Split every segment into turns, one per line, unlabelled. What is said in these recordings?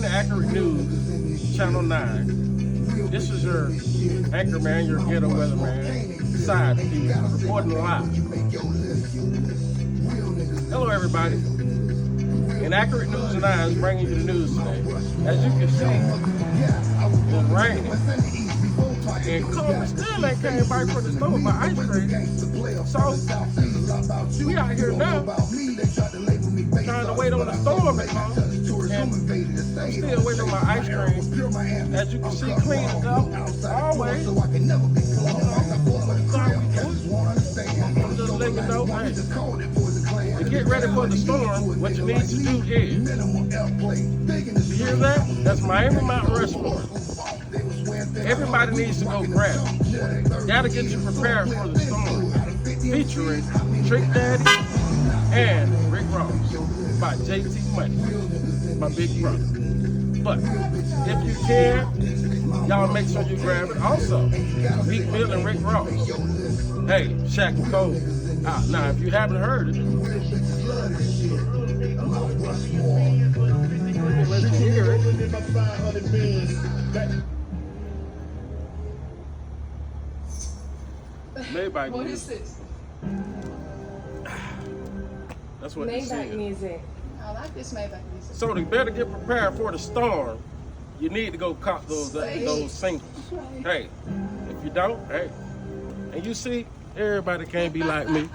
to Accurate News, Channel 9. This is your anchor man, your ghetto weatherman, side piece, reporting live. Hello, everybody. Inaccurate News 9 is bringing you the news today. As you can see, it's raining. And COVID still ain't came back from the store with my ice cream. So, we out here now, trying to wait on the storm to come. And I'm still waiting on my ice cream. As you can see, clean it up, always. I'm just letting you know, hey, to get ready for the storm, what you need to do is, you hear that? That's Miami Mount Rushmore. Everybody needs to go grab it. Gotta get you prepared for the storm. Featuring Trick Daddy and Rick Ross by jtmoney, my big brother. But if you can, y'all make sure you grab it. Also, Meek Mill and Rick Ross. Hey, SHAQ and Cole. Now, if you haven't heard it, let you hear it. Maybach
What
music.
is this?
That's what this
Maybach
is.
music.
I like this Maybach music.
So they better get prepared for the storm. You need to go cop those singles. Hey, if you don't, hey. And you see, everybody can't be like me.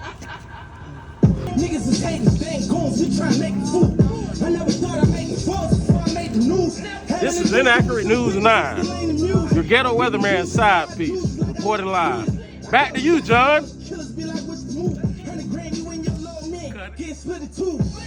Niggas is hating, they ain't goons, you try to make it too. I never thought I'd make it false before I made the news.
This is Inaccurate News 9. Your ghetto weatherman side piece, reporting live. Back to you, John.